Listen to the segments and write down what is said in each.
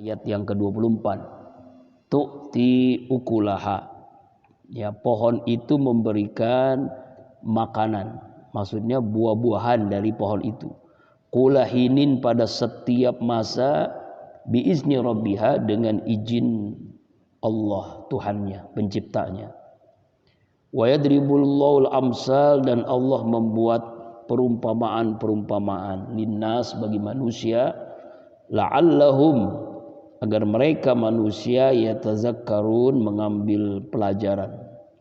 Ayat yang ke-24. Tu'ti ukulaha. Ya, pohon itu memberikan makanan. Maksudnya buah-buahan dari pohon itu. Kulahinin pada setiap masa biizni rabbiha dengan izin Allah Tuhannya, penciptanya. Wa yadribullahu al-amsal dan Allah membuat perumpamaan-perumpamaan linnas bagi manusia la'allahum agar mereka manusia yatazakkarun mengambil pelajaran,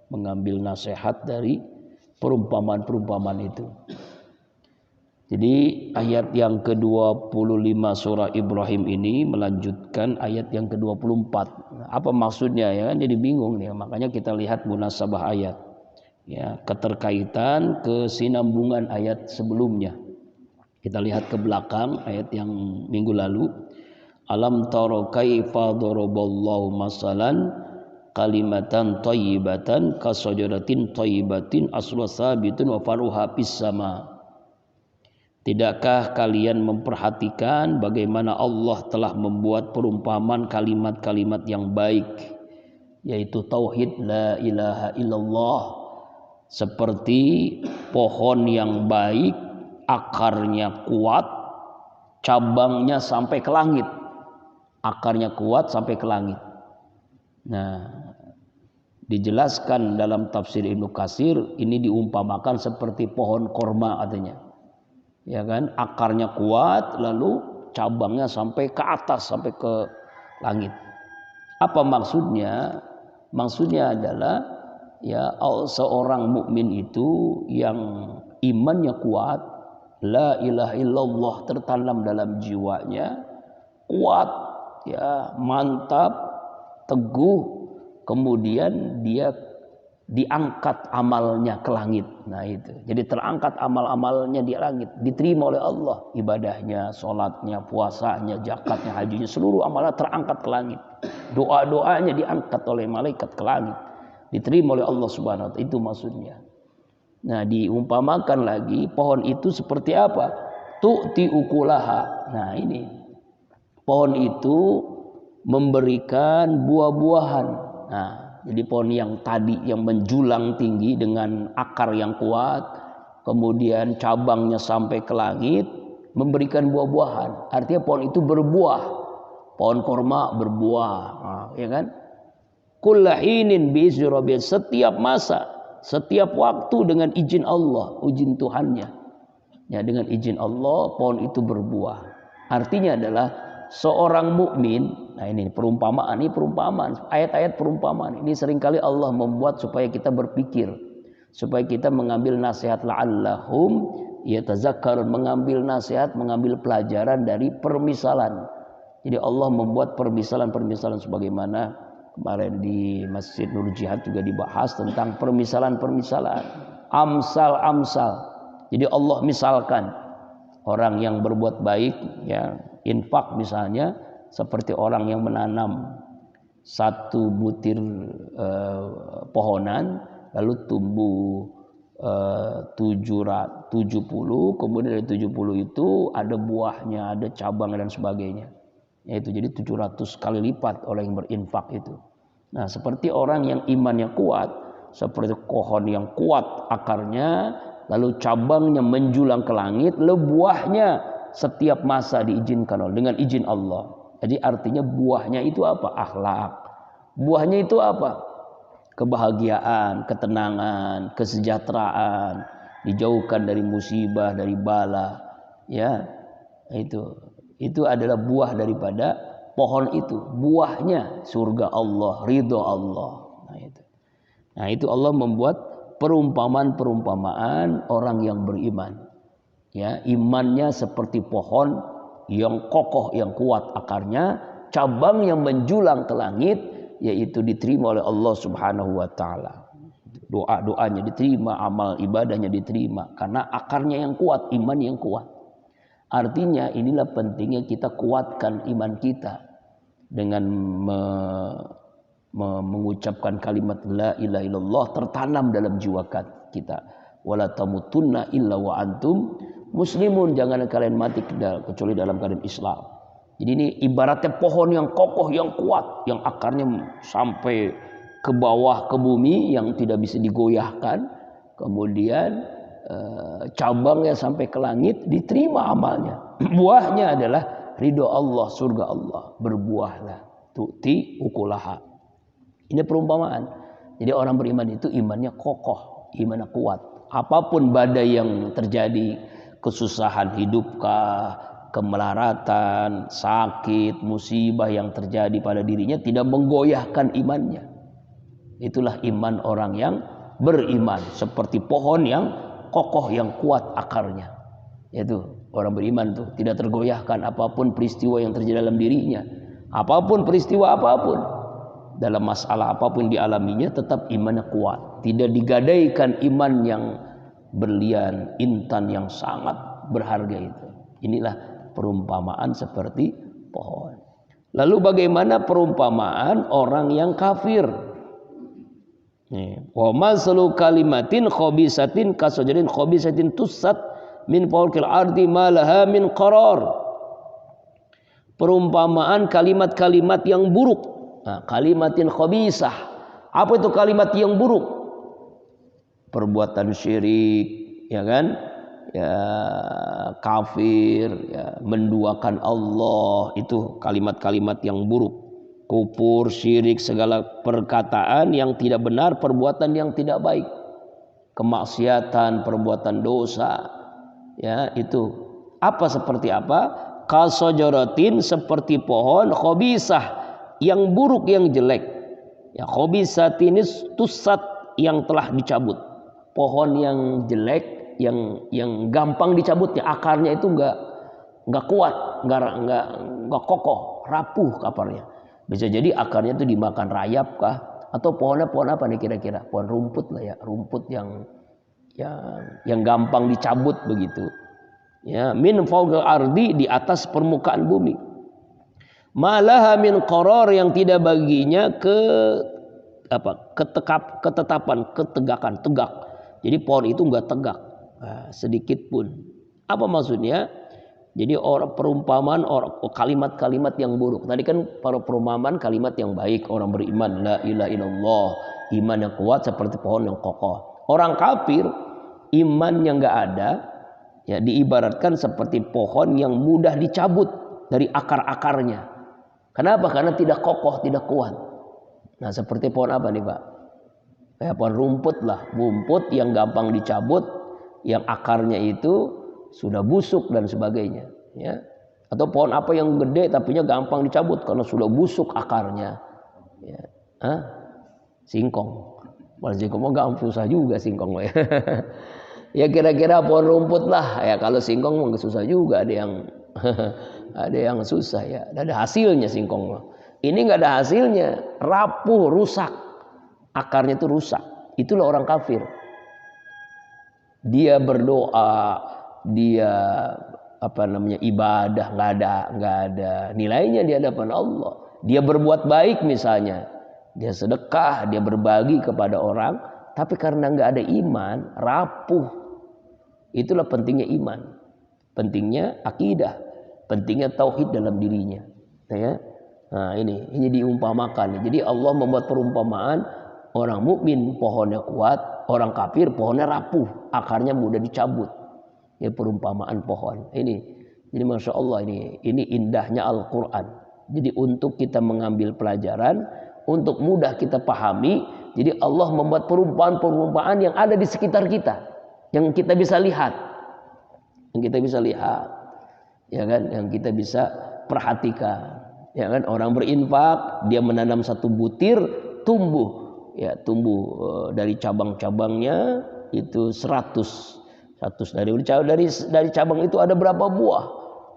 mengambil nasihat dari perumpamaan-perumpamaan itu. Jadi ayat yang ke-25 surah Ibrahim ini melanjutkan ayat yang ke-24. Apa maksudnya ya kan? Jadi bingung nih. Makanya kita lihat munasabah ayat. Ya, keterkaitan, kesinambungan ayat sebelumnya. Kita lihat ke belakang ayat yang minggu lalu. Alam tara kaifa daraballahu masalan kalimatan thayyibatan kasajaratin thayyibatin asluha sabitun wa faruha fis sama. Tidakkah kalian memperhatikan bagaimana Allah telah membuat perumpamaan kalimat-kalimat yang baik, yaitu tauhid la ilaha illallah, seperti pohon yang baik, akarnya kuat, cabangnya sampai ke langit. Akarnya kuat sampai ke langit. Nah, dijelaskan dalam tafsir Ibnu Katsir, ini diumpamakan seperti pohon korma katanya. Ya kan, akarnya kuat lalu cabangnya sampai ke atas, sampai ke langit. Apa maksudnya? Maksudnya adalah ya, seorang mukmin itu yang imannya kuat, la ilaha illallah tertanam dalam jiwanya, kuat ya, mantap, teguh, kemudian dia diangkat amalnya ke langit. Nah itu, jadi terangkat amal-amalnya di langit, diterima oleh Allah, ibadahnya, sholatnya, puasanya, zakatnya, hajinya, seluruh amalnya terangkat ke langit. Doa-doanya diangkat oleh malaikat ke langit, diterima oleh Allah Subhanahu wa ta'ala. Itu maksudnya. Nah, diumpamakan lagi pohon itu seperti apa? Tu'ti ukulaha. Nah ini, pohon itu memberikan buah-buahan. Nah, jadi pohon yang tadi yang menjulang tinggi dengan akar yang kuat, kemudian cabangnya sampai ke langit, memberikan buah-buahan. Artinya pohon itu berbuah. Pohon korma berbuah, nah, ya kan? Kullahinin biizni rabbi, setiap masa, setiap waktu dengan izin Allah, izin Tuhannya. Ya, dengan izin Allah pohon itu berbuah. Artinya adalah seorang mukmin. Nah ini perumpamaan, ayat-ayat perumpamaan ini seringkali Allah membuat supaya kita berpikir, supaya kita mengambil nasihat, la'allahum yatazakkarun, mengambil nasihat, mengambil pelajaran dari permisalan. Jadi Allah membuat permisalan-permisalan, sebagaimana kemarin di Masjid Nur Jihad juga dibahas tentang permisalan-permisalan, amsal-amsal. Jadi Allah misalkan orang yang berbuat baik, ya, infak misalnya, seperti orang yang menanam satu butir pohonan, lalu tumbuh 70, kemudian dari 70 itu ada buahnya, ada cabang dan sebagainya. Yaitu jadi 700 kali lipat orang yang berinfak itu. Nah, seperti orang yang imannya kuat, seperti pohon yang kuat akarnya, lalu cabangnya menjulang ke langit, lalu buahnya setiap masa diizinkan Allah dengan izin Allah. Jadi artinya buahnya itu apa? Akhlak. Buahnya itu apa? Kebahagiaan, ketenangan, kesejahteraan, dijauhkan dari musibah, dari bala. Ya, itu adalah buah daripada pohon itu. Buahnya surga Allah, ridho Allah. Nah itu Allah membuat perumpamaan-perumpamaan orang yang beriman. Ya, imannya seperti pohon yang kokoh, yang kuat akarnya, cabang yang menjulang ke langit, yaitu diterima oleh Allah Subhanahu wa ta'ala. Doa-doanya diterima, amal ibadahnya diterima, karena akarnya yang kuat, iman yang kuat. Artinya inilah pentingnya kita kuatkan iman kita dengan mengucapkan kalimat la ilaha illallah tertanam dalam jiwa kita. Wala tamutunna illa wa antum muslimun, jangan kalian mati kecuali dalam keadaan Islam. Jadi ini ibaratnya pohon yang kokoh, yang kuat, yang akarnya sampai ke bawah ke bumi, yang tidak bisa digoyahkan. Kemudian cabangnya sampai ke langit, diterima amalnya. Buahnya adalah ridho Allah, surga Allah. Berbuahlah, tu'ti ukulaha. Ini perumpamaan. Jadi orang beriman itu imannya kokoh, imannya kuat. Apapun badai yang terjadi, kesusahan hidupkah, kemelaratan, sakit, musibah yang terjadi pada dirinya tidak menggoyahkan imannya. Itulah iman orang yang beriman, seperti pohon yang kokoh, yang kuat akarnya. Yaitu orang beriman tuh tidak tergoyahkan apapun peristiwa yang terjadi dalam dirinya. Apapun peristiwa apapun, dalam masalah apapun dialaminya, tetap imannya kuat. Tidak digadaikan iman yang berlian, intan yang sangat berharga itu. Inilah perumpamaan seperti pohon. Lalu bagaimana perumpamaan orang yang kafir? Wa masalu kalimatin khabisatin kasajarin khabisatin tussat min fawqil ardi ma laha min qarar. Perumpamaan kalimat-kalimat yang buruk. Nah, kalimatin khabisah. Apa itu kalimat yang buruk? Perbuatan syirik, ya kan? Ya, kafir, ya, menduakan Allah, itu kalimat-kalimat yang buruk. Kufur, syirik, segala perkataan yang tidak benar, perbuatan yang tidak baik, kemaksiatan, perbuatan dosa, ya itu. Apa seperti apa? Kasojorotin, seperti pohon khabisah, yang buruk, yang jelek. Ya, khabisatin tusat, yang telah dicabut. Pohon yang jelek, yang gampang dicabutnya, akarnya itu nggak kuat, nggak kokoh, rapuh akarnya. Bisa jadi akarnya itu dimakan rayap kah, atau pohon apa nih kira-kira? Pohon rumput lah ya, rumput yang gampang dicabut begitu. Ya, min fawqil ardi, di atas permukaan bumi. Malaha min qarar, yang tidak baginya ketetapan, ketegakan, tegak. Jadi pohon itu nggak tegak. Sedikit pun. Apa maksudnya? Jadi perumpamaan kalimat-kalimat yang buruk. Tadi kan para perumpamaan kalimat yang baik, orang beriman, la ilaha illallah, iman yang kuat seperti pohon yang kokoh. Orang kafir, iman yang nggak ada, ya diibaratkan seperti pohon yang mudah dicabut dari akar-akarnya. Kenapa? Karena tidak kokoh, tidak kuat. Nah, seperti pohon apa nih, Pak? Kayak pohon rumput lah, rumput yang gampang dicabut, yang akarnya itu sudah busuk dan sebagainya, ya. Atau pohon apa yang gede tapinya gampang dicabut karena sudah busuk akarnya, ya. Singkong. Kalau singkong mah gampang, susah juga singkong ya. Ya kira-kira pohon rumput lah ya. Kalau singkong mah susah juga, ada yang ada yang susah ya. Ada hasilnya singkong mah. Ini nggak ada hasilnya, rapuh, rusak, akarnya itu rusak. Itulah orang kafir. Dia berdoa, dia ibadah, nggak ada nilainya di hadapan Allah. Dia berbuat baik misalnya, dia sedekah, dia berbagi kepada orang, tapi karena nggak ada iman, rapuh. Itulah pentingnya iman, pentingnya akidah, pentingnya tauhid dalam dirinya, ya. Nah ini diumpamakan. Jadi Allah membuat perumpamaan, orang mukmin pohonnya kuat, orang kafir pohonnya rapuh, akarnya mudah dicabut. Ya perumpamaan pohon. Jadi masya Allah, ini indahnya Al-Quran. Jadi untuk kita mengambil pelajaran, untuk mudah kita pahami, jadi Allah membuat perumpamaan-perumpamaan yang ada di sekitar kita, yang kita bisa lihat, ya kan, yang kita bisa perhatikan. Ya kan, orang berinfak, dia menanam satu butir, tumbuh dari cabang-cabangnya itu 100 dari cabang itu ada berapa buah,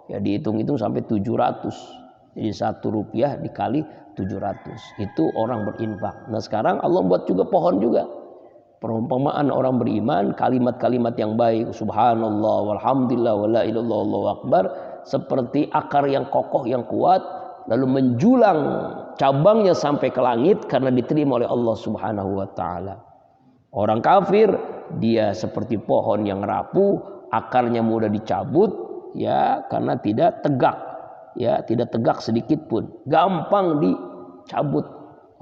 ya dihitung-hitung sampai 700. Jadi 1 rupiah dikali 700, itu orang berinfak. Nah sekarang Allah buat juga pohon juga, perumpamaan orang beriman, kalimat-kalimat yang baik, subhanallah walhamdulillah wala ilaha illallah wallahu akbar, seperti akar yang kokoh, yang kuat, lalu menjulang cabangnya sampai ke langit karena diterima oleh Allah Subhanahu wa taala. Orang kafir, dia seperti pohon yang rapuh, akarnya mudah dicabut, ya karena tidak tegak, ya tidak tegak sedikit pun, gampang dicabut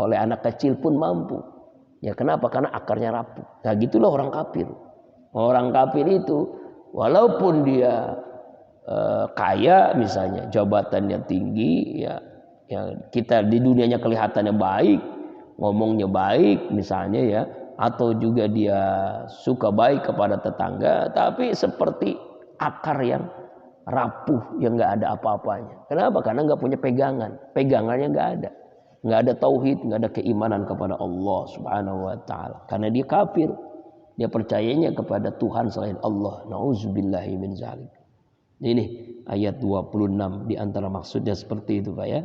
oleh anak kecil pun mampu. Ya kenapa? Karena akarnya rapuh. Nah gitulah orang kafir. Orang kafir itu walaupun dia kaya misalnya, jabatannya tinggi, ya kita di dunianya kelihatannya baik, ngomongnya baik misalnya ya, atau juga dia suka baik kepada tetangga, tapi seperti akar yang rapuh yang nggak ada apa-apanya. Kenapa? Karena nggak punya pegangannya nggak ada tauhid, nggak ada keimanan kepada Allah Subhanahu Wa Taala. Karena dia kafir, dia percayanya kepada Tuhan selain Allah. Nauzubillahi min zalik. Ini ayat 26 di antara maksudnya seperti itu Pak ya.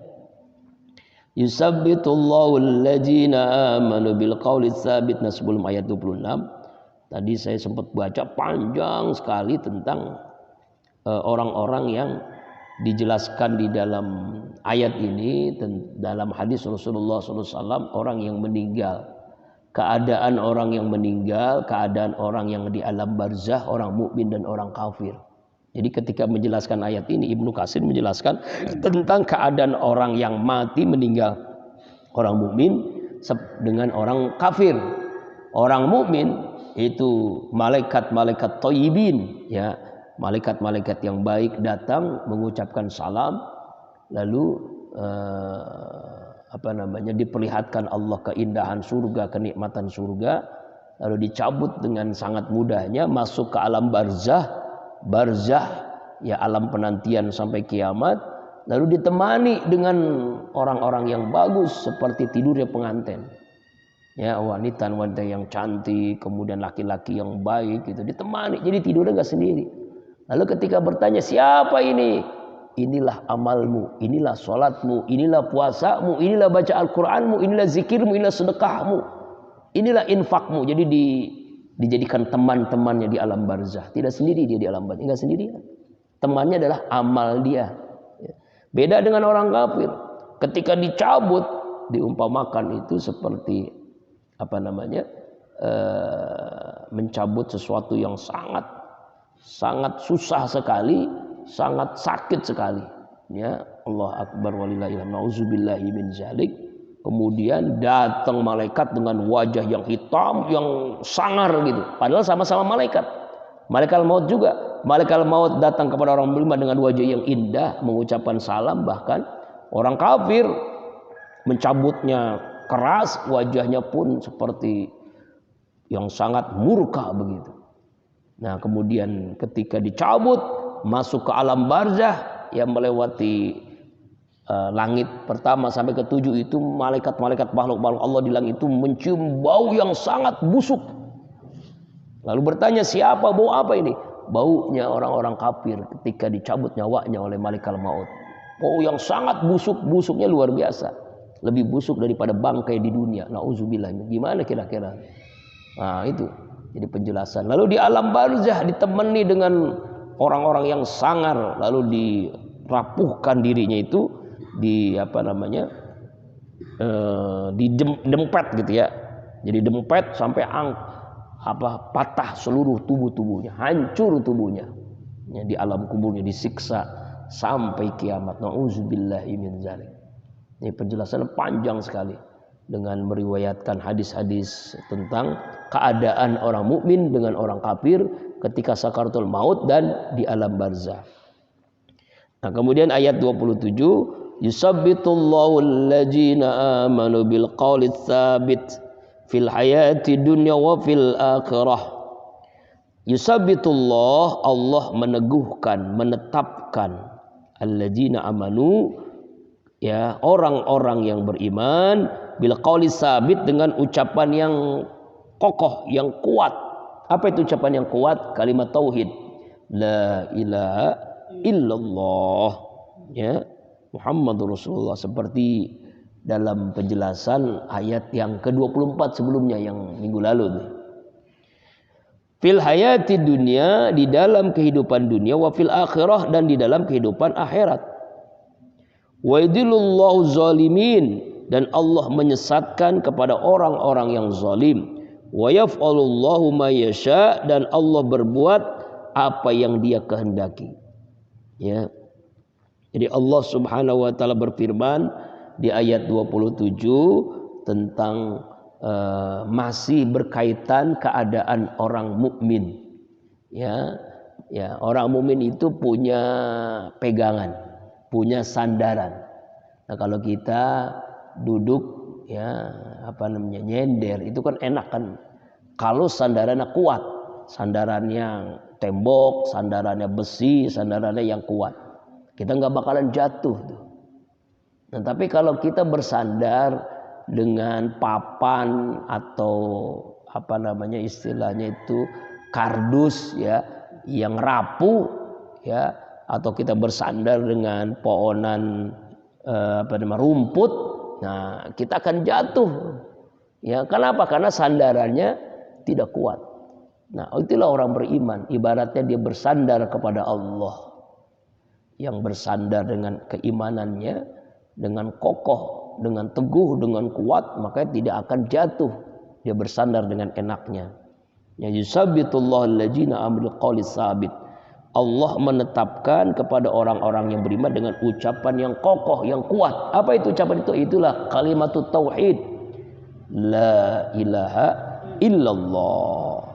Yusabbitullahu alladzina amanu bil qawli tsabit. Nah sebelum ayat 26 tadi saya sempat baca panjang sekali tentang orang-orang yang dijelaskan di dalam ayat ini, dalam hadis Rasulullah SAW, orang yang meninggal, keadaan orang yang meninggal, keadaan orang yang di alam barzah, orang mukmin dan orang kafir. Jadi ketika menjelaskan ayat ini, Ibnu Katsir menjelaskan tentang keadaan orang yang mati meninggal, orang mukmin dengan orang kafir. Orang mukmin itu malaikat-malaikat thayyibin, ya, malaikat-malaikat yang baik datang mengucapkan salam, lalu diperlihatkan Allah keindahan surga, kenikmatan surga, lalu dicabut dengan sangat mudahnya masuk ke alam barzah ya alam penantian sampai kiamat, lalu ditemani dengan orang-orang yang bagus seperti tidurnya pengantin, ya, wanita yang cantik, kemudian laki-laki yang baik gitu ditemani, jadi tidurnya nggak sendiri. Lalu ketika bertanya siapa ini, inilah amalmu, inilah sholatmu, inilah puasamu, inilah baca Al-Quranmu, inilah zikirmu, inilah sedekahmu, inilah infakmu. Jadi dijadikan teman-temannya di alam barzah. Tidak sendiri dia di alam barzah, enggak sendirian. Temannya adalah amal dia. Beda dengan orang kafir. Ketika dicabut, diumpamakan itu seperti mencabut sesuatu yang sangat susah sekali, sangat sakit sekali. Ya, Allah Akbar walillahil hamd. Nauzubillahi min zalik. Kemudian datang malaikat dengan wajah yang hitam, yang sangar gitu. Padahal sama-sama malaikat. Malaikat maut juga. Malaikat maut datang kepada orang beriman dengan wajah yang indah, mengucapkan salam. Bahkan orang kafir mencabutnya keras, wajahnya pun seperti yang sangat murka begitu. Nah kemudian ketika dicabut, masuk ke alam barzah yang melewati langit pertama sampai ke 7 itu, malaikat-malaikat makhluk-makhluk Allah di langit itu mencium bau yang sangat busuk. Lalu bertanya, siapa, bau apa ini? Baunya orang-orang kafir ketika dicabut nyawanya oleh malaikat maut. Bau yang sangat busuk, busuknya luar biasa. Lebih busuk daripada bangkai di dunia. Nauzubillah. Gimana kira-kira? Nah itu jadi penjelasan. Lalu di alam barzah ditemani dengan orang-orang yang sangar, lalu dirapuhkan dirinya itu, didempet gitu ya. Jadi dempet sampai patah seluruh tubuhnya, hancur tubuhnya. Ya, di alam kuburnya disiksa sampai kiamat. Nauzubillahi min dzalik. Ini penjelasan panjang sekali dengan meriwayatkan hadis-hadis tentang keadaan orang mukmin dengan orang kafir ketika sakaratul maut dan di alam barzah. Nah, kemudian ayat 27, yusabbitullahu alladzina amanu bil qawli tsabit fil hayati dunya wa fil akhirah. Yusabbitullah, Allah meneguhkan, menetapkan, alladzina amanu, ya, orang-orang yang beriman, bil qawli tsabit, dengan ucapan yang kokoh, yang kuat. Apa itu ucapan yang kuat? Kalimat tauhid, la ilaha illallah, ya, Muhammadur Rasulullah, seperti dalam penjelasan ayat yang ke-24 sebelumnya yang minggu lalu. Fil hayati dunia, di dalam kehidupan dunia, wa fil akhirah, dan di dalam kehidupan akhirat. Wa yudillullahu zalimin, dan Allah menyesatkan kepada orang-orang yang zalim. Wa yaf'alullahu ma yasha, dan Allah berbuat apa yang Dia kehendaki. Ya. Jadi Allah Subhanahu wa taala berfirman di ayat 27 tentang masih berkaitan keadaan orang mukmin. Ya, orang mukmin itu punya pegangan, punya sandaran. Nah, kalau kita duduk nyender itu kan enak kan. Kalau sandarannya kuat, sandarannya tembok, sandarannya besi, sandarannya yang kuat, kita nggak bakalan jatuh tuh. Nah, tapi kalau kita bersandar dengan papan atau istilahnya itu kardus yang rapuh atau kita bersandar dengan pohonan rumput, nah kita akan jatuh. Kenapa? Karena sandarannya tidak kuat. Nah, itulah orang beriman, ibaratnya dia bersandar kepada Allah. Yang bersandar dengan keimanannya, dengan kokoh, dengan teguh, dengan kuat, maka tidak akan jatuh. Dia bersandar dengan enaknya. Ya yusabbitullahu allazina amil qawli sabit. Allah menetapkan kepada orang-orang yang beriman dengan ucapan yang kokoh, yang kuat. Apa itu ucapan itu? Itulah kalimatut tauhid. La ilaha illallah.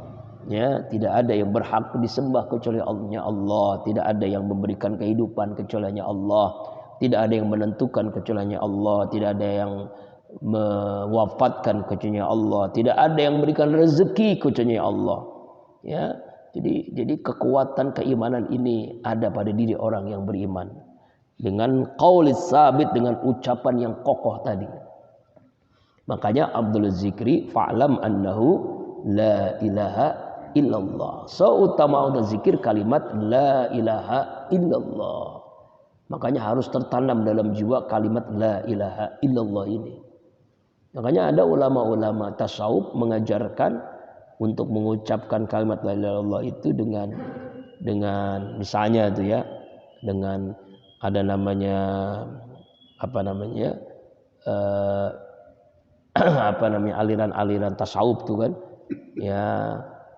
Ya, tidak ada yang berhak disembah kecuali Allah. Tidak ada yang memberikan kehidupan kecuali Allah. Tidak ada yang menentukan kecuali Allah. Tidak ada yang mewafatkan kecuali Allah. Tidak ada yang memberikan rezeki kecuali Allah. Ya, jadi kekuatan keimanan ini ada pada diri orang yang beriman. Dengan qaulis sabit, dengan ucapan yang kokoh tadi. Makanya Abdul Zikri fa'lam annahu la ilaha illallah. Seutama zikir kalimat la ilaha illallah. Makanya harus tertanam dalam jiwa kalimat la ilaha illallah ini. Makanya ada ulama-ulama tasawuf mengajarkan untuk mengucapkan kalimat la ilaha illallah itu dengan misalnya itu dengan ada namanya aliran-aliran tasawuf tuh kan,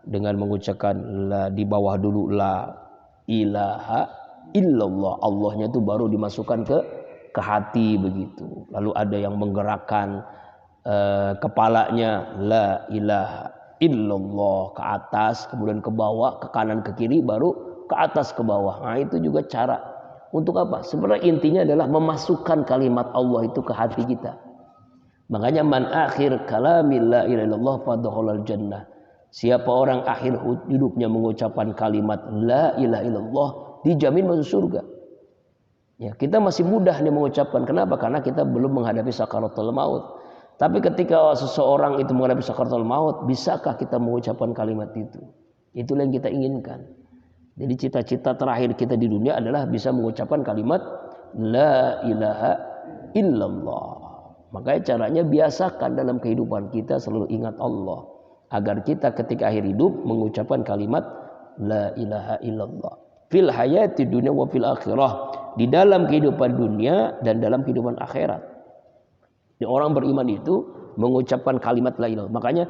dengan mengucapkan la di bawah dulu la ilaha illallah, Allahnya itu baru dimasukkan ke hati begitu. Lalu ada yang menggerakkan kepalanya la ilaha illallah ke atas, kemudian ke bawah, ke kanan, ke kiri, baru ke atas, ke bawah. Nah, itu juga cara untuk apa? Sebenarnya intinya adalah memasukkan kalimat Allah itu ke hati kita. Makanya man akhir kalami la ilaha illallah fadkhulal jannah. Siapa orang akhir hidupnya mengucapkan kalimat la ilaha illallah, dijamin masuk surga. Ya, kita masih mudah nih mengucapkan. Kenapa? Karena kita belum menghadapi sakaratul maut. Tapi ketika seseorang itu menghadapi sakaratul maut, bisakah kita mengucapkan kalimat itu? Itulah yang kita inginkan. Jadi cita-cita terakhir kita di dunia adalah bisa mengucapkan kalimat la ilaha illallah. Makanya caranya biasakan dalam kehidupan kita selalu ingat Allah, agar kita ketika akhir hidup mengucapkan kalimat la ilaha illallah. Fil hayati dunia wa fil akhirah, di dalam kehidupan dunia dan dalam kehidupan akhirat. Jadi orang beriman itu mengucapkan kalimat la ilaha. Makanya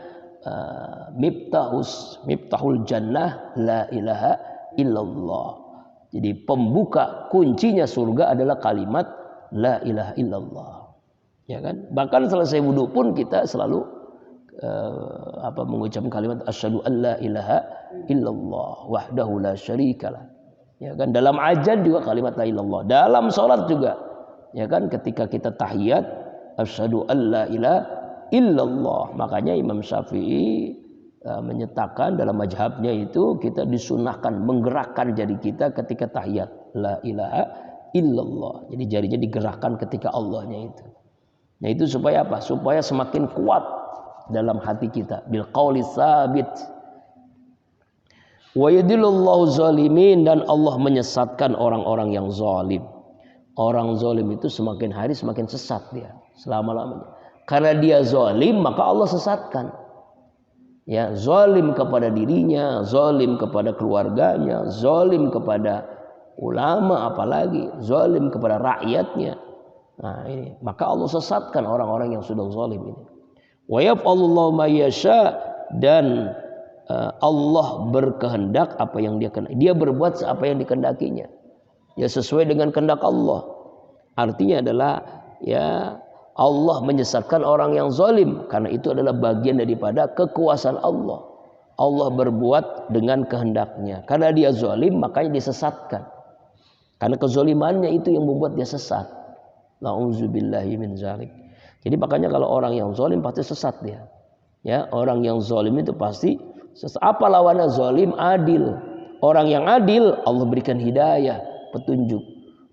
miftahul jannah la ilaha illallah. Jadi pembuka kuncinya surga adalah kalimat la ilaha illallah. Ya kan? Bahkan selesai wudu pun kita selalu mengucapkan kalimat asyhadu an la ilaha illallah wahdahu la syarikalah. Ya kan? Dalam azan juga kalimat la ilaha illallah. Dalam salat juga. Ya kan? Ketika kita tahiyat asyhadu an la ilaha illallah. Makanya Imam Syafi'i menyatakan dalam mazhabnya itu kita disunahkan menggerakkan jari kita ketika tahiyat la ilaha illallah. Jadi jarinya digerakkan ketika Allahnya itu. Nah itu supaya apa? Supaya semakin kuat dalam hati kita. Bil qauli sabit. Wa yadillullahu zalimin, dan Allah menyesatkan orang-orang yang zalim. Orang zalim itu semakin hari semakin sesat dia selama-lamanya. Karena dia zalim maka Allah sesatkan. Ya, zalim kepada dirinya, zalim kepada keluarganya, zalim kepada ulama, apalagi zalim kepada rakyatnya. Nah, ini maka Allah sesatkan orang-orang yang sudah zalim ini. Wa yaf'alullahu ma yasha, dan Allah berkehendak apa yang dia kehendaki. Dia berbuat apa yang dikehendakinya. Ya sesuai dengan kehendak Allah. Artinya adalah ya Allah menyesatkan orang yang zalim karena itu adalah bagian daripada kekuasaan Allah. Allah berbuat dengan kehendaknya. Karena dia zalim makanya disesatkan. Karena kezalimannya itu yang membuat dia sesat. Nauzubillahi min dzalik. Jadi makanya kalau orang yang zalim pasti sesat dia. Ya, orang yang zalim itu pasti sesat. Apa lawannya zalim? Adil. Orang yang adil Allah berikan hidayah, petunjuk.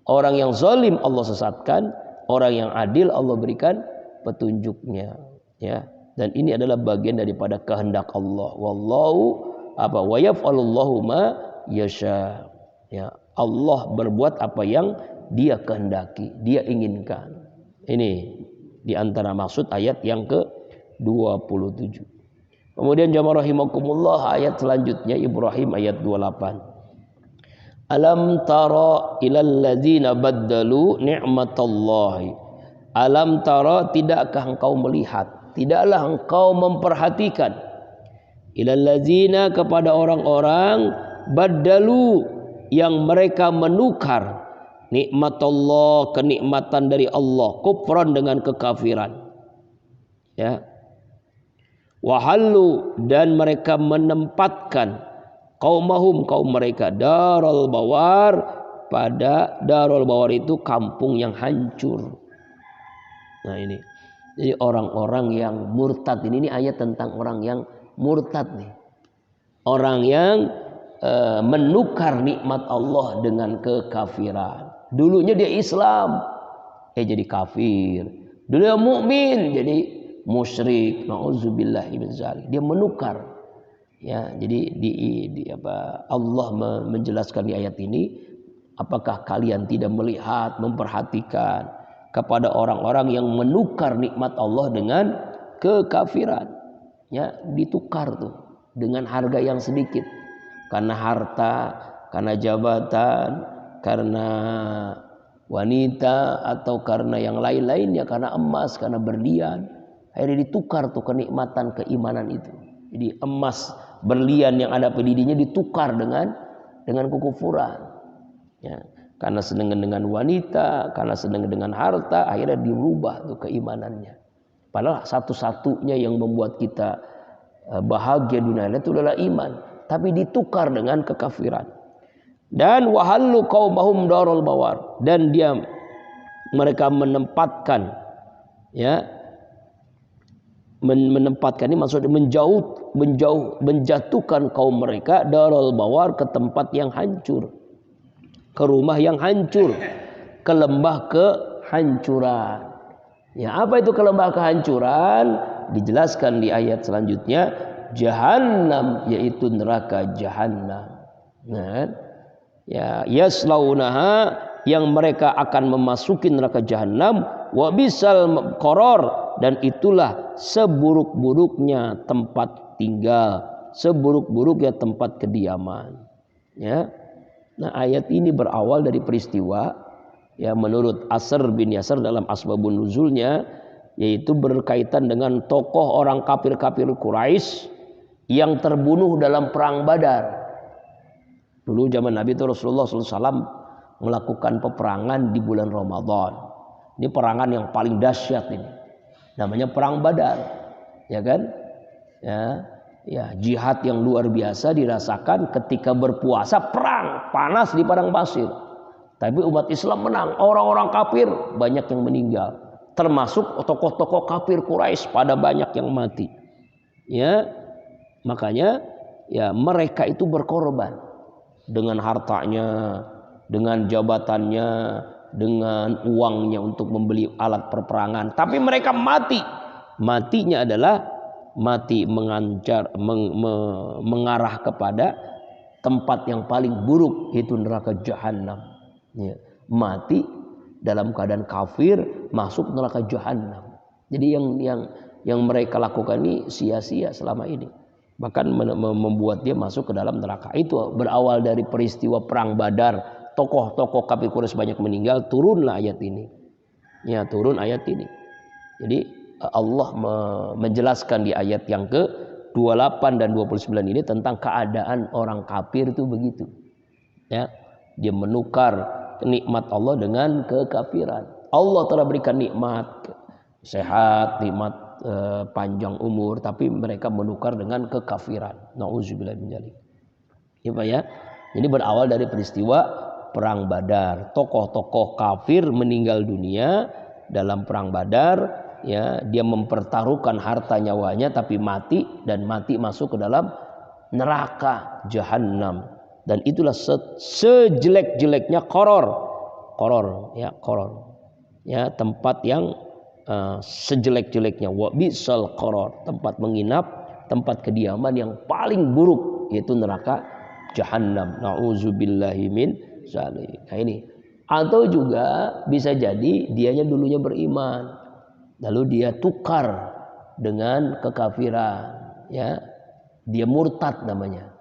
Orang yang zalim Allah sesatkan, orang yang adil Allah berikan petunjuknya, ya. Dan ini adalah bagian daripada kehendak Allah. Wallahu wa yaf'alullahu ma yasha. Ya, Allah berbuat apa yang Dia kehendaki, Dia inginkan. Ini di antara maksud ayat yang ke-27. Kemudian jamaah rahimakumullah, ayat selanjutnya Ibrahim ayat 28. Alam tara ilal ladzina baddalu ni'matallahi. Alam tara, tidakkah engkau melihat, tidaklah engkau memperhatikan, ilal ladzina, kepada orang-orang, baddalu, yang mereka menukar nikmatullah, kenikmatan dari Allah, kufran, dengan kekafiran, ya. Wahallu, dan mereka menempatkan qaumahum, kaum mereka, darul bawar, pada darul bawar itu kampung yang hancur. Nah ini, jadi orang-orang yang murtad ini ayat tentang orang yang murtad nih, orang yang menukar nikmat Allah dengan kekafiran. Dulunya dia Islam, jadi kafir. Dulu dia mukmin, jadi musyrik. Nauzubillahi min dzalik. Dia menukar. Ya, jadi Allah menjelaskan di ayat ini, apakah kalian tidak melihat, memperhatikan kepada orang-orang yang menukar nikmat Allah dengan kekafiran? Ya, ditukar tuh dengan harga yang sedikit. Karena harta, karena jabatan, karena wanita, atau karena yang lain-lainnya, karena emas, karena berlian. Akhirnya ditukar tuh kenikmatan keimanan itu. Jadi emas, berlian yang ada pada dirinya ditukar dengan kekufuran. Ya, karena senang dengan wanita, karena senang dengan harta, akhirnya dirubah tuh keimanannya. Padahal satu-satunya yang membuat kita bahagia dunia itu adalah iman. Tapi ditukar dengan kekafiran. Dan wahallu qaumahum darul bawar, dan mereka menempatkan, ya, menempatkan ini maksudnya menjatuhkan kaum mereka darul bawar, ke tempat yang hancur, ke rumah yang hancur, ke lembah kehancuran. Ya, apa itu ke lembah kehancuran? Dijelaskan di ayat selanjutnya, Jahannam, yaitu neraka Jahannam. Nah, ya, yaslaunaha, yang mereka akan memasuki neraka Jahannam, wa bisal qaror, dan itulah seburuk-buruknya tempat tinggal, seburuk-buruknya tempat kediaman. Ya. Nah, ayat ini berawal dari peristiwa, ya, menurut Asr bin Yasar dalam asbabun nuzulnya, yaitu berkaitan dengan tokoh orang kafir-kafir Quraisy yang terbunuh dalam perang Badar. Dulu zaman Nabi itu Rasulullah SAW melakukan peperangan di bulan Ramadan. Ini perangan yang paling dahsyat ini. Namanya perang Badar, ya kan? Ya, jihad yang luar biasa dirasakan ketika berpuasa, perang panas di padang pasir. Tapi umat Islam menang, orang-orang kafir banyak yang meninggal. Termasuk tokoh-tokoh kafir Quraisy, pada banyak yang mati. Ya, makanya ya mereka itu berkorban dengan hartanya, dengan jabatannya, dengan uangnya untuk membeli alat perperangan. Tapi mereka mati. Matinya adalah mati mengarah kepada tempat yang paling buruk, yaitu neraka Jahannam. Ya, mati dalam keadaan kafir, masuk neraka Jahannam. Jadi yang mereka lakukan ini sia-sia selama ini. Bahkan membuat dia masuk ke dalam neraka. Itu berawal dari peristiwa perang Badar. Tokoh-tokoh kafir Quraisy banyak meninggal, turunlah ayat ini. Ya, turun ayat ini. Jadi Allah menjelaskan di ayat yang ke-28 dan 29 ini tentang keadaan orang kafir itu begitu. Ya, dia menukar nikmat Allah dengan kekafiran. Allah telah berikan nikmat sehat, nikmat panjang umur, tapi mereka menukar dengan kekafiran. Nauzubillah min dzalik. Ya Pak ya. Jadi berawal dari peristiwa perang Badar. Tokoh-tokoh kafir meninggal dunia dalam perang Badar. Ya, dia mempertaruhkan harta nyawanya tapi mati, dan mati masuk ke dalam neraka Jahannam. Dan itulah sejelek-jeleknya koror, ya, tempat yang sejelek-jeleknya, wa bisal koror, tempat menginap, tempat kediaman yang paling buruk, yaitu neraka Jahannam. Nauzubillahi min dzalik. Nah ini. Atau juga bisa jadi dianya dulunya beriman, lalu dia tukar dengan kekafiran, ya, dia murtad namanya.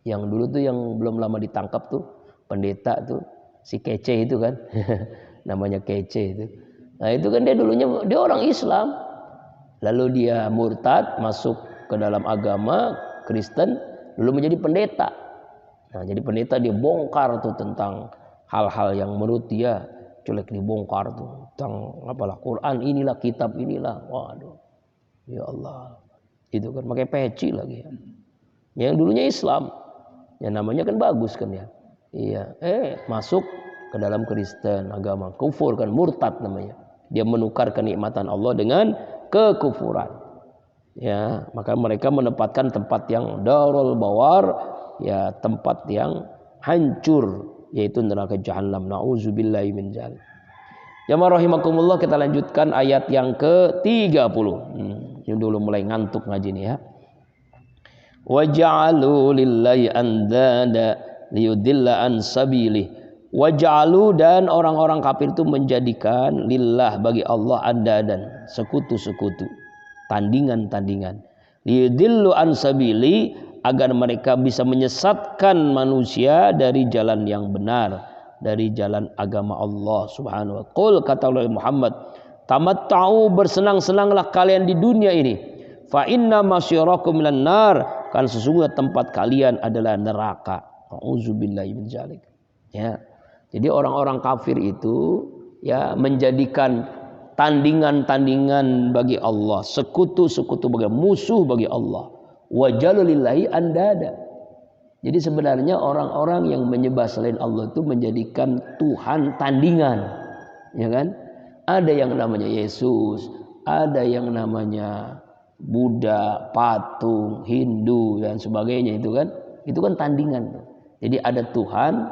Yang dulu tuh yang belum lama ditangkap tuh pendeta tuh si Kece itu kan, namanya Kece itu. Nah itu kan dia dulunya dia orang Islam, lalu dia murtad masuk ke dalam agama Kristen, lalu menjadi pendeta. Nah jadi pendeta dia bongkar tuh tentang hal-hal yang menurut dia jelek, dibongkar tuh tentang apalah Quran inilah, kitab inilah. Waduh, ya Allah, itu kan pakai peci lagi ya. Yang dulunya Islam, yang namanya kan bagus kan ya. Iya, masuk ke dalam Kristen, agama kufur kan, murtad namanya. Dia menukar kenikmatan Allah dengan kekufuran. Ya, maka mereka menempatkan tempat yang darul bawar, ya, tempat yang hancur, yaitu neraka Jahannam. Nauzubillahi min dzalik. Jamaah rahimakumullah, kita lanjutkan ayat yang ke-30. Ini dulu mulai ngantuk ngaji nih ya. Wa ja'alu lillahi andada liyudilla an sabilih. Wa ja'alu, dan orang-orang kafir itu menjadikan lillah, bagi Allah, andadan, sekutu-sekutu, tandingan-tandingan. Liyudillu an sabili, agar mereka bisa menyesatkan manusia dari jalan yang benar, dari jalan agama Allah Subhanahu wa ta'ala. Qul, kata Allah Muhammad, tamatta'u, bersenang-senanglah kalian di dunia ini. Fa inna masyarakum minan nar, kan sesungguhnya tempat kalian adalah neraka. Auzubillahi min dzalik. Ya. Jadi orang-orang kafir itu ya menjadikan tandingan-tandingan bagi Allah, sekutu-sekutu bagi musuh bagi Allah. Wa jalulillahi andada. Jadi sebenarnya orang-orang yang menyembah selain Allah itu menjadikan Tuhan tandingan, ya kan? Ada yang namanya Yesus, ada yang namanya Buddha, patung, Hindu dan sebagainya, itu kan tandingan. Jadi ada Tuhan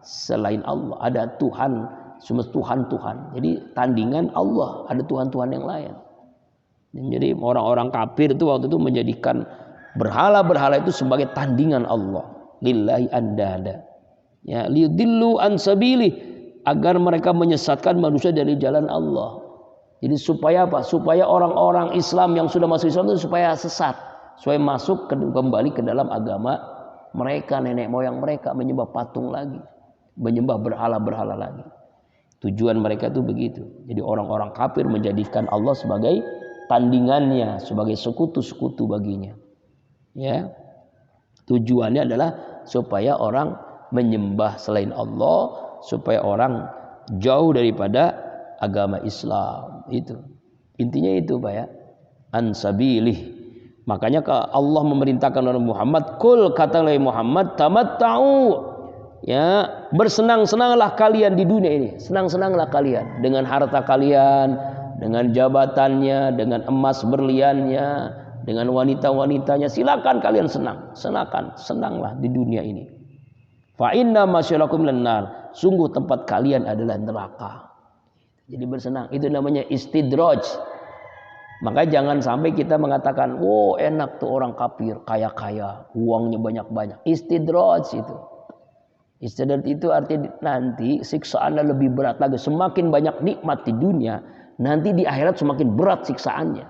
selain Allah, ada Tuhan, semua Tuhan. Jadi tandingan Allah, ada Tuhan-Tuhan yang lain. Jadi orang-orang kafir itu waktu itu menjadikan berhala-berhala itu sebagai tandingan Allah. Lillahi andada. Ya, liyudillu an sabili, agar mereka menyesatkan manusia dari jalan Allah. Jadi supaya apa? Supaya orang-orang Islam yang sudah masuk Islam itu supaya sesat, supaya masuk kembali ke dalam agama mereka, nenek moyang mereka, menyembah patung lagi, menyembah berhala-berhala lagi. Tujuan mereka itu begitu. Jadi orang-orang kafir menjadikan Allah sebagai tandingannya, sebagai sekutu-sekutu baginya. Ya. Tujuannya adalah supaya orang menyembah selain Allah, supaya orang jauh daripada agama Islam. Itu intinya itu Pak ya, ansabilih. Makanya Allah memerintahkan Nabi Muhammad, kul, kata Nabi Muhammad, tamatta'u, ya, bersenang-senanglah kalian di dunia ini. Senang-senanglah kalian dengan harta kalian, dengan jabatannya, dengan emas berliannya, dengan wanita-wanitanya. Silakan kalian senanglah di dunia ini. Fa inna masyarakum minan, sungguh tempat kalian adalah neraka. Jadi bersenang, itu namanya istidraj. Maka jangan sampai kita mengatakan, "Oh, enak tuh orang kafir, kaya-kaya, uangnya banyak-banyak." Istidraj itu. Istidraj itu artinya nanti siksaannya lebih berat lagi. Semakin banyak nikmat di dunia, nanti di akhirat semakin berat siksaannya.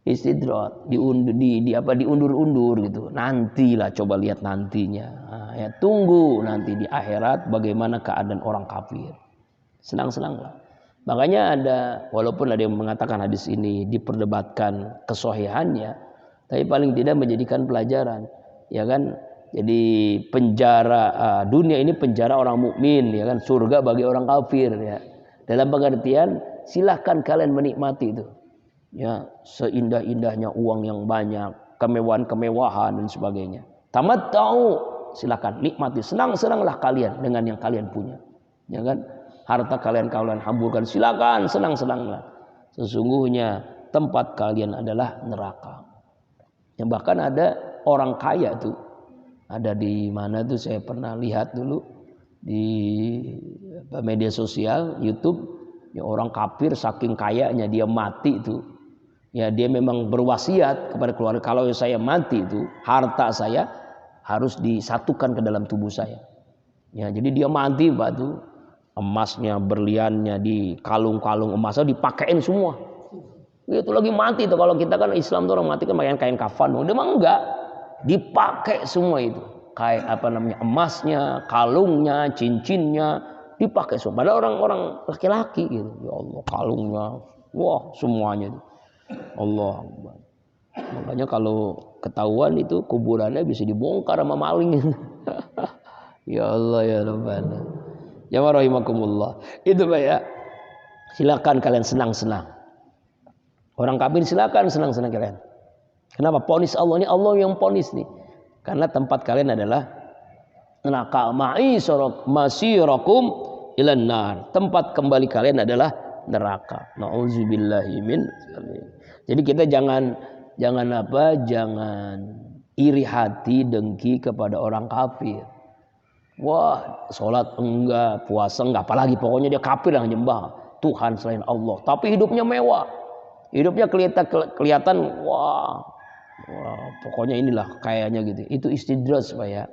Istidraj, diundur-undur gitu. Nantilah, coba lihat nantinya. Nah, ya, tunggu nanti di akhirat bagaimana keadaan orang kafir. Senang-senanglah. Makanya walaupun ada yang mengatakan hadis ini diperdebatkan kesohihannya, tapi paling tidak menjadikan pelajaran. Ya kan, Jadi penjara dunia ini penjara orang mukmin, ya kan, surga bagi orang kafir, ya. Dalam pengertian silahkan kalian menikmati itu, ya, seindah-indahnya uang yang banyak, kemewahan-kemewahan dan sebagainya. Tamat tahu, silahkan nikmati, senang-senanglah kalian dengan yang kalian punya, ya kan. Harta kalian hamburkan, silakan senang-senanglah. Sesungguhnya tempat kalian adalah neraka. Yang bahkan ada orang kaya tuh, ada di mana tuh saya pernah lihat dulu di media sosial YouTube, ya, orang kafir saking kayanya dia mati itu, ya, dia memang berwasiat kepada keluarga, kalau saya mati itu harta saya harus disatukan ke dalam tubuh saya, ya. Jadi dia mati Pak tuh, emasnya, berliannya, di kalung-kalung emasnya dipakein semua. Itu lagi mati tuh. Kalau kita kan Islam tuh orang mati kan pakai kain kafan, udah mah enggak, dipakai semua itu, kayak emasnya, kalungnya, cincinnya dipakai semua. Padahal orang-orang laki-laki gitu, ya Allah, kalungnya, wah, semuanya itu. Allah. Makanya kalau ketahuan itu kuburannya bisa dibongkar sama maling. Ya Allah ya Rabbana. Ya rahimakumullah. Itu Pak ya. Silakan kalian senang-senang. Orang kafir silakan senang-senang kalian. Kenapa? Ponis Allah ini, Allah yang ponis nih. Karena tempat kalian adalah neraka. Masirakum ilan nar. Tempat kembali kalian adalah neraka. Nauzubillahi min. Jadi kita jangan iri hati, dengki kepada orang kafir. Wah, sholat enggak, puasa enggak, apalagi pokoknya dia kafir yang nyembah Tuhan selain Allah. Tapi hidupnya mewah, hidupnya kelihatan wah, pokoknya inilah kayaknya gitu. Itu istidraj Pak ya.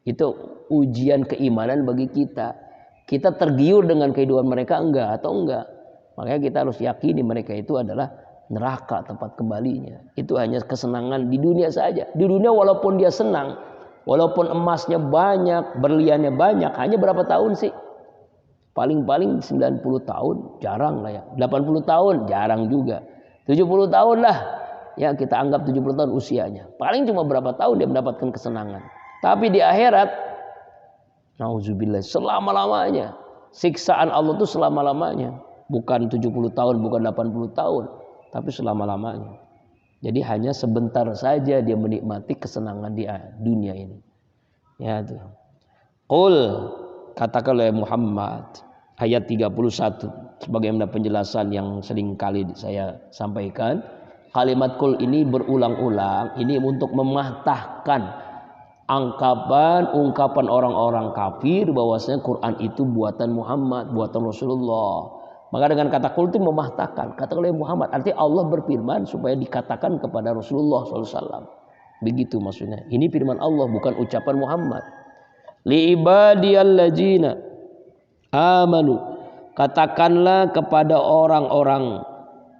Itu ujian keimanan bagi kita. Kita tergiur dengan kehidupan mereka enggak atau enggak. Makanya kita harus yakini mereka itu adalah neraka tempat kembalinya. Itu hanya kesenangan di dunia saja. Di dunia walaupun dia senang, walaupun emasnya banyak, berliannya banyak, hanya berapa tahun sih? Paling-paling 90 tahun, jarang lah ya. 80 tahun, jarang juga. 70 tahun lah. Ya kita anggap 70 tahun usianya. Paling cuma berapa tahun dia mendapatkan kesenangan. Tapi di akhirat, nauzubillah, selama-lamanya. Siksaan Allah itu selama-lamanya. Bukan 70 tahun, bukan 80 tahun. Tapi selama-lamanya. Jadi hanya sebentar saja dia menikmati kesenangan di dunia ini. Ya tuh. Qul, katakan oleh Muhammad, ayat 31 sebagaimana penjelasan yang sering kali saya sampaikan. Kalimat qul ini berulang-ulang, ini untuk mematahkan ungkapan orang-orang kafir bahwasanya Quran itu buatan Muhammad, buatan Rasulullah. Maka dengan kata qul itu mematahkan, kata oleh Muhammad, artinya Allah berfirman supaya dikatakan kepada Rasulullah SAW. Begitu maksudnya. Ini firman Allah, bukan ucapan Muhammad. Li ibadiyalladzina amanu, katakanlah kepada orang-orang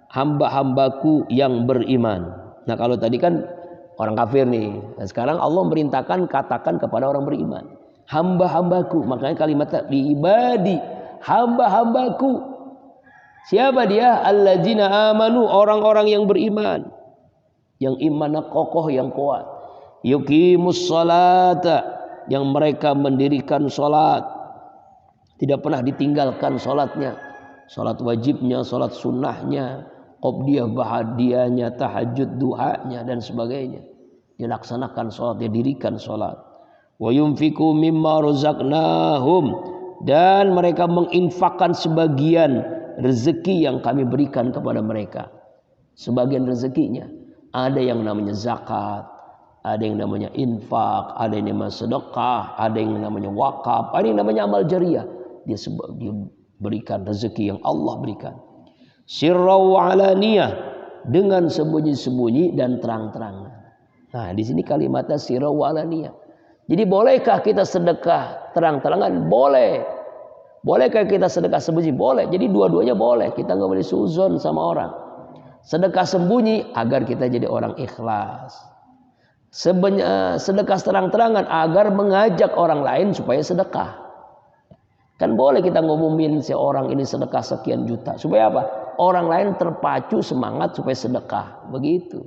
hamba-hambaku yang beriman. Nah kalau tadi kan orang kafir nih, nah, sekarang Allah merintahkan katakan kepada orang beriman, hamba-hambaku. Makanya kalimatnya li ibadi, hamba-hambaku. Siapa dia? Alladzina amanu, orang-orang yang beriman, yang imannya kokoh, yang kuat. Yuqimus salata, yang mereka mendirikan salat, tidak pernah ditinggalkan salatnya, salat wajibnya, salat sunnahnya, qobliyah, ba'diyahnya, tahajud, duhanya dan sebagainya. Dilaksanakan salat, dia dirikan salat. Wa yunfiqu mimma razaqnahum, dan mereka menginfakkan sebagian rezeki yang kami berikan kepada mereka. Sebagian rezekinya ada yang namanya zakat, ada yang namanya infak, ada yang namanya sedekah, ada yang namanya wakaf, ada yang namanya amal jariah. Dia berikan rezeki yang Allah berikan. Sirra wa alaniyah, dengan sembunyi-sembunyi dan terang-terangan. Nah, di sini kalimatnya sirra wa alaniyah. Jadi bolehkah kita sedekah terang-terangan? Boleh. Bolehkah kita sedekah sembunyi? Boleh. Jadi dua-duanya boleh. Kita nggak boleh suzon sama orang. Sedekah sembunyi agar kita jadi orang ikhlas. Sedekah terang-terangan agar mengajak orang lain supaya sedekah. Kan boleh kita ngumumin seorang ini sedekah sekian juta. Supaya apa? Orang lain terpacu semangat supaya sedekah. Begitu.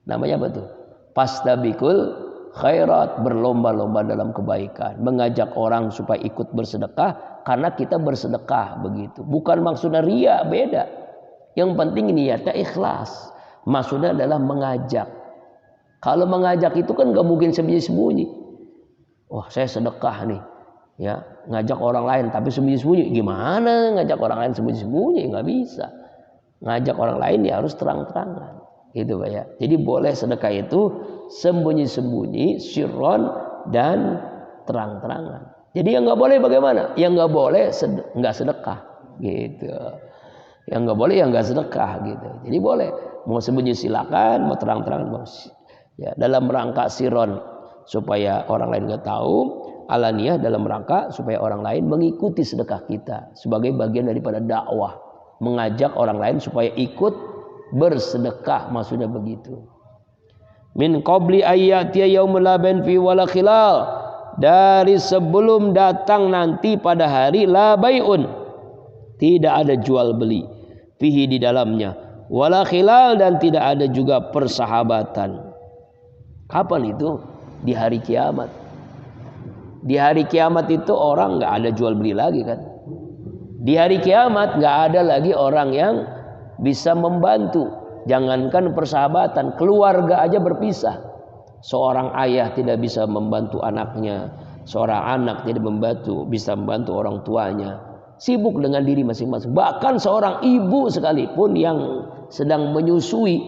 Namanya apa tuh? Fastabikul khairat, berlomba-lomba dalam kebaikan, mengajak orang supaya ikut bersedekah karena kita bersedekah begitu. Bukan maksudnya riya, beda. Yang penting niatnya ikhlas. Maksudnya adalah mengajak. Kalau mengajak itu kan gak mungkin sembunyi-sembunyi. Wah, saya sedekah nih, ya, ngajak orang lain tapi sembunyi-sembunyi. Gimana ngajak orang lain sembunyi-sembunyi? Nggak bisa. Ngajak orang lain ya harus terang-terangan, gitu Pak ya. Jadi boleh sedekah itu sembunyi-sembunyi, sirron dan terang-terangan. Jadi yang nggak boleh bagaimana? Yang nggak boleh nggak sedekah, gitu. Yang nggak boleh yang nggak sedekah, gitu. Jadi boleh mau sembunyi silakan, mau terang-terangan ya, dalam rangka sirron supaya orang lain nggak tahu, alaniyah dalam rangka supaya orang lain mengikuti sedekah kita sebagai bagian daripada dakwah, mengajak orang lain supaya ikut bersedekah, maksudnya begitu. Min qabli ayyatiya yaumul la bain fi wala khilal, dari sebelum datang nanti pada hari la bai'un, tidak ada jual beli, fihi di dalamnya, wala khilal dan tidak ada juga persahabatan. Kapan itu? Di hari kiamat. Di hari kiamat itu orang nggak ada jual beli lagi kan. Di hari kiamat nggak ada lagi orang yang bisa membantu. Jangankan persahabatan, keluarga aja berpisah. Seorang ayah tidak bisa membantu anaknya, seorang anak tidak bisa membantu orang tuanya. Sibuk dengan diri masing-masing. Bahkan seorang ibu sekalipun yang sedang menyusui,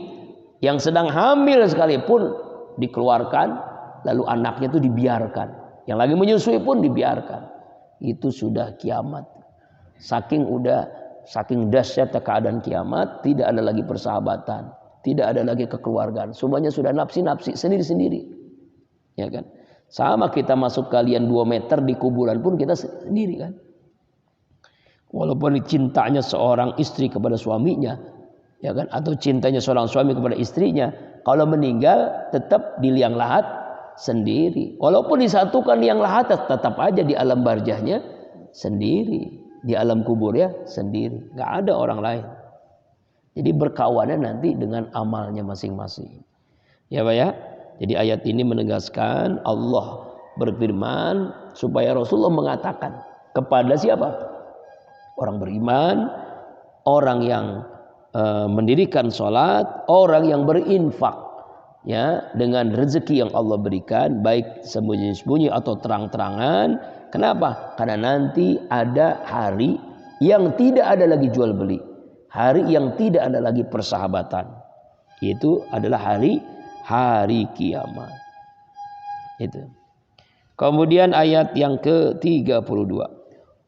yang sedang hamil sekalipun dikeluarkan, lalu anaknya itu dibiarkan. Yang lagi menyusui pun dibiarkan. Itu sudah kiamat. Saking dahsyatnya keadaan kiamat, tidak ada lagi persahabatan, tidak ada lagi kekeluargaan. Semuanya sudah nafsi-nafsi sendiri-sendiri. Ya kan? Sama kita masuk kalian 2 meter di kuburan pun kita sendiri kan. Walaupun cintanya seorang istri kepada suaminya, ya kan, atau cintanya seorang suami kepada istrinya, kalau meninggal tetap di liang lahat sendiri. Walaupun disatukan liang lahat, tetap aja di alam barzahnya sendiri, di alam kuburnya sendiri, nggak ada orang lain. Jadi berkawannya nanti dengan amalnya masing-masing. Ya Pak ya. Jadi ayat ini menegaskan, Allah berfirman supaya Rasulullah mengatakan kepada siapa? Orang beriman, orang yang mendirikan sholat, orang yang berinfak, ya, dengan rezeki yang Allah berikan, baik sembunyi-sembunyi atau terang-terangan. Kenapa? Karena nanti ada hari yang tidak ada lagi jual beli, hari yang tidak ada lagi persahabatan. Itu adalah hari kiamat. Itu. Kemudian ayat yang ke-32.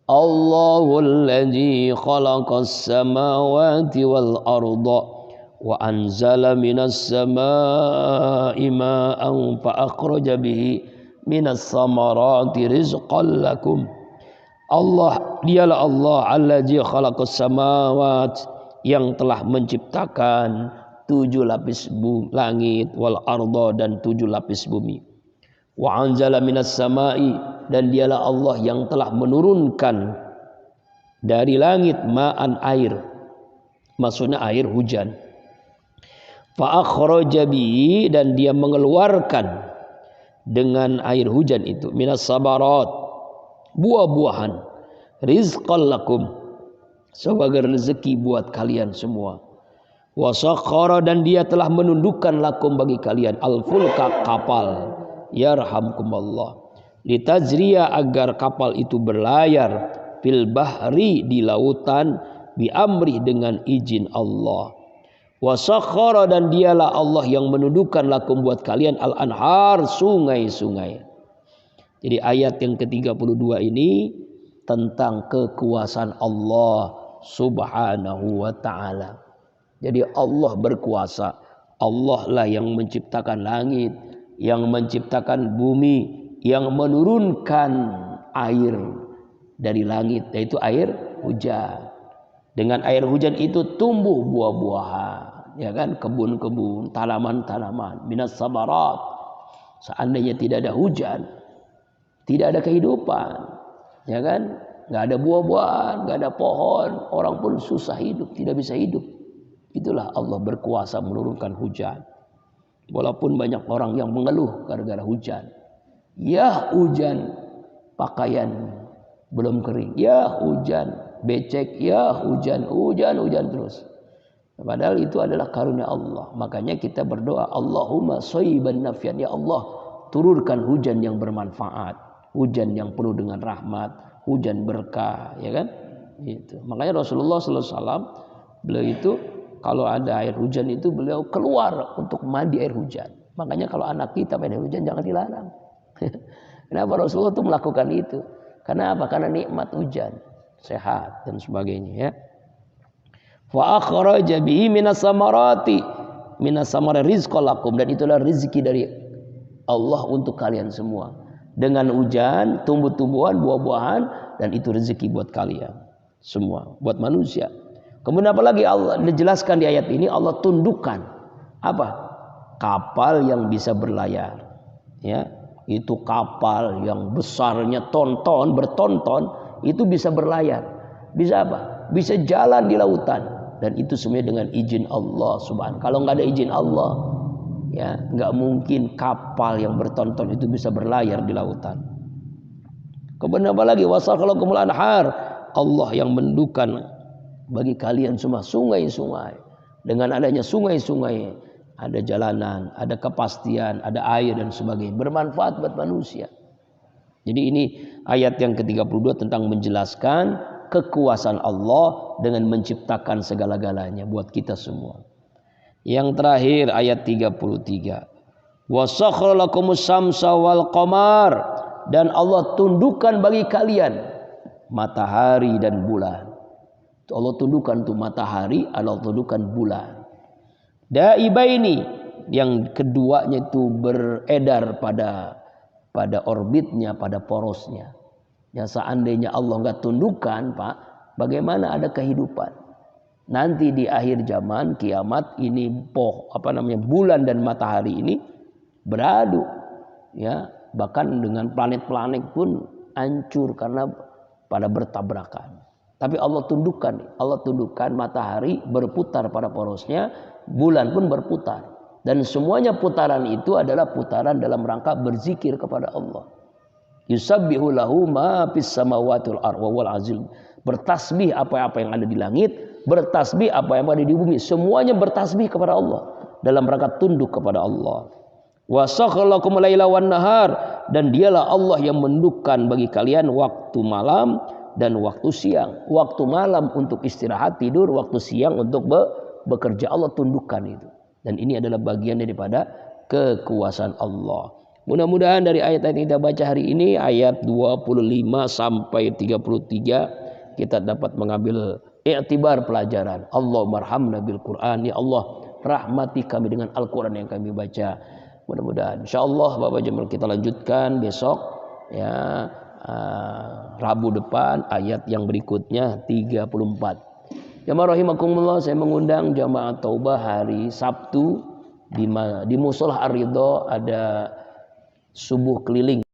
Allahul ladzi khalaqas samawati wal arda wa anzala minas samaa'i ma'an fa akhraja bihi minas samarati rizqan lakum. Allah, dialah Allah allazi khalaqas samawati, yang telah menciptakan 7 lapis langit, wal arda, dan 7 lapis bumi. Wa anzala minas samai, dan dialah Allah yang telah menurunkan dari langit ma'an, air, maksudnya air hujan. Fa akhraja bihi, dan dia mengeluarkan dengan air hujan itu minas samarat, buah-buahan, rizqan lakum, sebagai rezeki buat kalian semua. Wa sakhara, dan dia telah menundukkan lakum, bagi kalian, al-fulka, kapal, yarhamkumullah, litajriya, agar kapal itu berlayar, fil bahri, di lautan, bi amri, dengan izin Allah. Wa sakhara, dan dialah Allah yang menundukkan lakum, buat kalian, al-anhar, sungai-sungai. Jadi ayat yang ke-32 ini tentang kekuasaan Allah Subhanahu wa ta'ala. Jadi Allah berkuasa. Allah lah yang menciptakan langit, yang menciptakan bumi, yang menurunkan air dari langit, yaitu air hujan. Dengan air hujan itu tumbuh buah-buahan, ya kan, kebun-kebun, tanaman-tanaman, minas samarat. Seandainya tidak ada hujan, tidak ada kehidupan, ya kan, nggak ada buah-buahan, nggak ada pohon, orang pun susah hidup, tidak bisa hidup. Itulah Allah berkuasa menurunkan hujan. Walaupun banyak orang yang mengeluh gara-gara hujan. Ya hujan, pakaian belum kering. Ya hujan, becek. Ya hujan terus. Padahal itu adalah karunia Allah. Makanya kita berdoa, Allahumma shayyiban nafian. Ya Allah, turunkan hujan yang bermanfaat, hujan yang penuh dengan rahmat, hujan berkah, ya kan? Itu. Makanya Rasulullah SAW, beliau itu kalau ada air hujan itu beliau keluar untuk mandi air hujan. Makanya kalau anak kita main air hujan jangan dilarang. Kenapa Rasulullah itu melakukan itu? Karena apa? Karena nikmat hujan, sehat dan sebagainya, ya. Wa akhraja bihi minas samarati rizqan lakum, dan itulah rezeki dari Allah untuk kalian semua. Dengan hujan, tumbuh-tumbuhan, buah-buahan, dan itu rezeki buat kalian semua, buat manusia. Kemudian apalagi Allah dijelaskan di ayat ini, Allah tundukkan apa? Kapal yang bisa berlayar. Ya, itu kapal yang besarnya bertonton, itu bisa berlayar. Bisa apa? Bisa jalan di lautan. Dan itu semuanya dengan izin Allah Subhanahu. Kalau nggak ada izin Allah, ya nggak mungkin kapal yang bertonton itu bisa berlayar di lautan. Kemudian apa lagi? Wasakhalakumul anhar, Allah yang mendukan bagi kalian semua sungai-sungai. Dengan adanya sungai-sungai, ada jalanan, ada kepastian, ada air dan sebagainya, bermanfaat buat manusia. Jadi ini ayat yang ke-32 tentang menjelaskan kekuasaan Allah dengan menciptakan segala-galanya buat kita semua. Yang terakhir ayat 33. Wasakhkhara lakumus syamsa wal qamar, dan Allah tundukkan bagi kalian matahari dan bulan. Allah tundukkan tuh matahari, Allah tundukkan bulan. Daibaini, yang keduanya itu beredar pada orbitnya, pada porosnya. Ya, seandainya Allah nggak tundukkan, Pak, bagaimana ada kehidupan? Nanti di akhir zaman kiamat ini bulan dan matahari ini beradu, ya, bahkan dengan planet-planet pun hancur karena pada bertabrakan. Tapi Allah tundukkan matahari berputar pada porosnya, bulan pun berputar, dan semuanya putaran itu adalah putaran dalam rangka berzikir kepada Allah. Yusabbihu lahu ma fis samawati wal ardi wal azim. Bertasbih apa-apa yang ada di langit, bertasbih apa yang ada di bumi, semuanya bertasbih kepada Allah dalam rangka tunduk kepada Allah. Wa sakhkhara lakumul laila wan nahar, dan dialah Allah yang mendukkan bagi kalian waktu malam dan waktu siang. Waktu malam untuk istirahat tidur, waktu siang untuk bekerja. Allah tundukkan itu. Dan ini adalah bagian daripada kekuasaan Allah. Mudah-mudahan dari ayat-ayat yang kita baca hari ini, ayat 25 sampai 33, kita dapat mengambil i'tibar pelajaran. Allahumma arhamna bil Qur'an, ya Allah rahmati kami dengan Al-Quran yang kami baca. Mudah-mudahan insyaallah Bapak Jamal kita lanjutkan besok, ya, Rabu depan ayat yang berikutnya 34. Jamaah rahimakumullah, saya mengundang jamaah taubah hari Sabtu di Musola Ar-Ridha, ada subuh keliling.